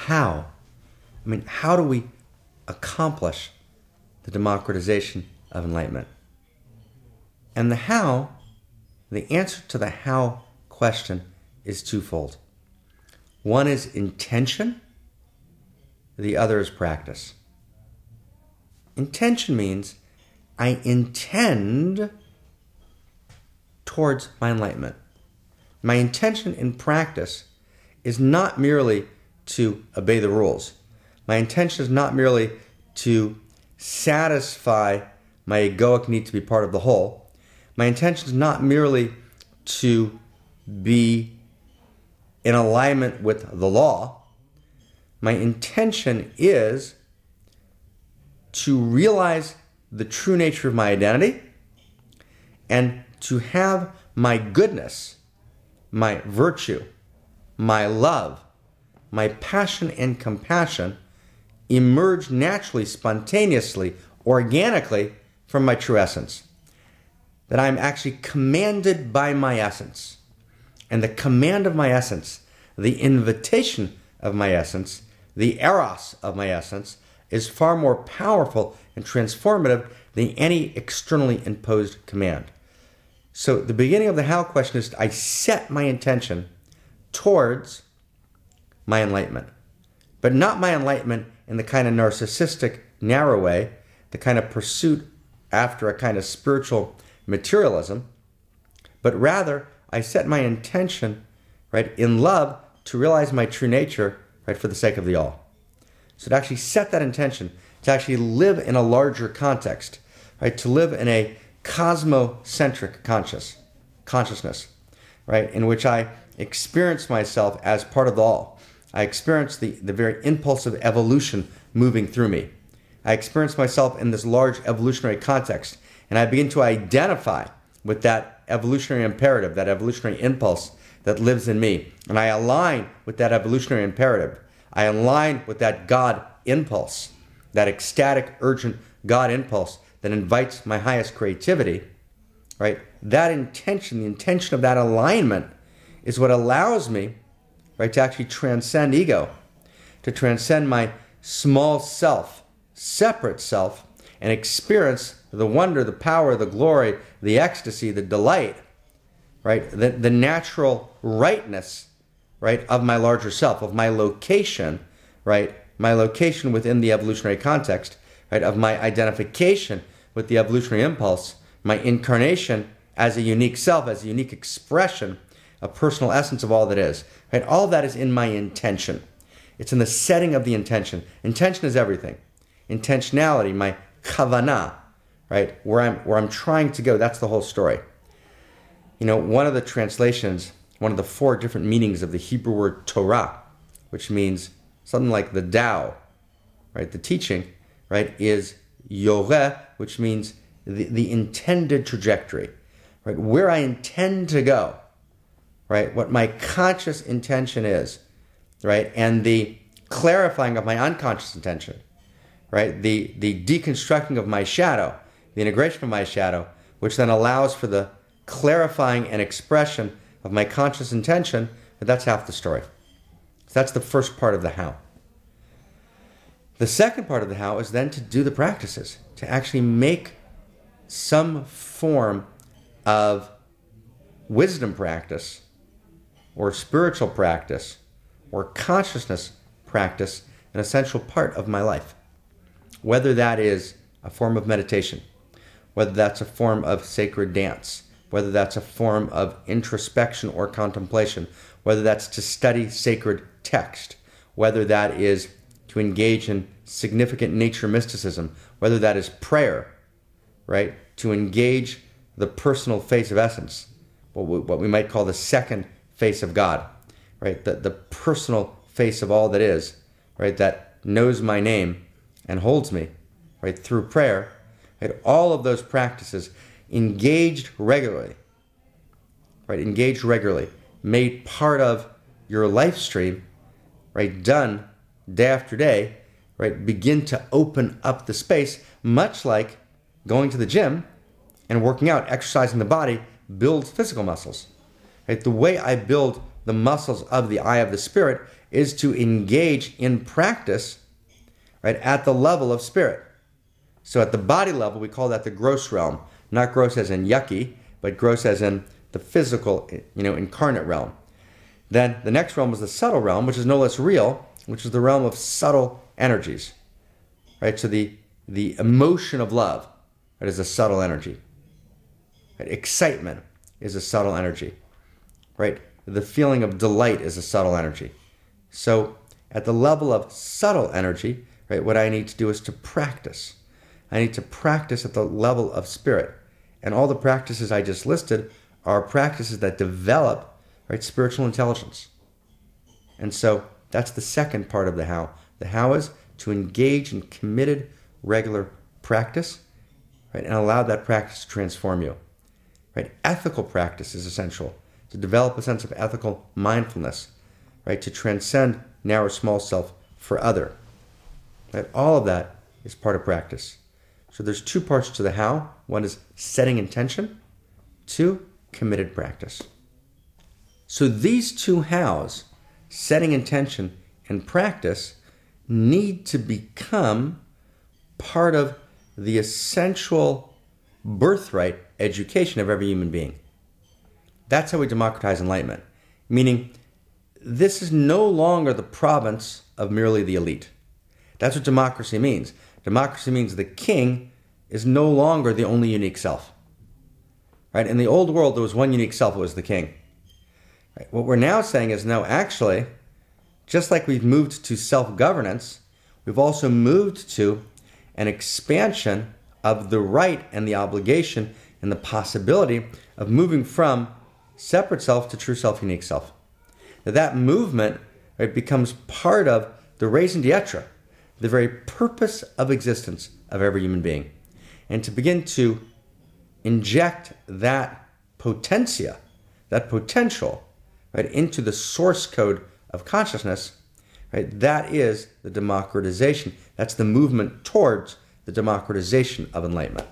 how? I mean, how do we accomplish the democratization of enlightenment? And the answer to the how question is twofold. One is intention, the other is practice. Intention means I intend towards my enlightenment. My intention in practice is not merely to obey the rules. My intention is not merely to satisfy my egoic need to be part of the whole. My intention is not merely to be in alignment with the law. My intention is to realize the true nature of my identity and to have my goodness, my virtue, my love, my passion and compassion emerge naturally, spontaneously, organically from my true essence. That I'm actually commanded by my essence. And the command of my essence, the invitation of my essence, the eros of my essence, is far more powerful and transformative than any externally imposed command. So the beginning of the how question is I set my intention towards my enlightenment. But not my enlightenment in the kind of narcissistic, narrow way, the kind of pursuit after a kind of spiritual materialism, but rather I set my intention, right, in love to realize my true nature, right, for the sake of the all. So to actually set that intention, to actually live in a larger context, right, to live in a cosmocentric consciousness, right, in which I experience myself as part of the all. I experience the very impulse of evolution moving through me. I experience myself in this large evolutionary context, and I begin to identify with that evolutionary imperative, that evolutionary impulse that lives in me. And I align with that evolutionary imperative. I align with that God impulse, that ecstatic, urgent God impulse that invites my highest creativity, right? That intention, the intention of that alignment is what allows me, right, to actually transcend ego, to transcend my small self, separate self, and experience the wonder, the power, the glory, the ecstasy, the delight, right, the natural rightness, right, of my larger self, of my location, right, my location within the evolutionary context, right, of my identification with the evolutionary impulse, my incarnation as a unique self, as a unique expression, a personal essence of all that is, right? All of that is in my intention. It's in the setting of the intention. Intention is everything. Intentionality, my kavanah, right? Where I'm trying to go, that's the whole story. You know, one of the translations, one of the 4 different meanings of the Hebrew word Torah, which means something like the Tao, right? The teaching, right, is yoreh, which means the intended trajectory, right? Where I intend to go, right? What my conscious intention is, right? And the clarifying of my unconscious intention, right? The deconstructing of my shadow, the integration of my shadow, which then allows for the clarifying and expression of my conscious intention, but that's half the story. So that's the first part of the how. The second part of the how is then to do the practices, to actually make some form of wisdom practice or spiritual practice or consciousness practice an essential part of my life. Whether that is a form of meditation, whether that's a form of sacred dance, whether that's a form of introspection or contemplation, whether that's to study sacred text, whether that is to engage in significant nature mysticism, whether that is prayer, right? To engage the personal face of essence, what we might call the second face of God, right? The personal face of all that is, right? That knows my name and holds me, right? Through prayer, right? All of those practices engaged regularly, right? Engaged regularly, made part of your life stream, right? Done day after day, right? Begin to open up the space, much like going to the gym and working out, exercising the body, builds physical muscles, right? The way I build the muscles of the eye of the spirit is to engage in practice, right, at the level of spirit. So at the body level, we call that the gross realm. Not gross as in yucky, but gross as in the physical, incarnate realm. Then the next realm is the subtle realm, which is no less real, which is the realm of subtle energies. Right? So the emotion of love, that is a subtle energy. Right? Excitement is a subtle energy. Right? The feeling of delight is a subtle energy. So at the level of subtle energy, right, what I need to do is to practice. I need to practice at the level of spirit. And all the practices I just listed are practices that develop, right, spiritual intelligence. And so that's the second part of the how. The how is to engage in committed, regular practice, right, and allow that practice to transform you. Right? Ethical practice is essential to develop a sense of ethical mindfulness, right, to transcend narrow small self for other. Right? All of that is part of practice. So there's two parts to the how. One is setting intention. Two, committed practice. So these two hows, setting intention and practice, need to become part of the essential birthright education of every human being. That's how we democratize enlightenment. Meaning, this is no longer the province of merely the elite. That's what democracy means. Democracy means the king is no longer the only unique self. Right? In the old world, there was one unique self, it was the king. Right? What we're now saying is, no, actually, just like we've moved to self-governance, we've also moved to an expansion of the right and the obligation and the possibility of moving from separate self to true self, unique self. That movement, right, becomes part of the raison d'etre, the very purpose of existence of every human being. And to begin to inject that potentia, that potential, right, into the source code of consciousness, right, that is the democratization. That's the movement towards the democratization of enlightenment.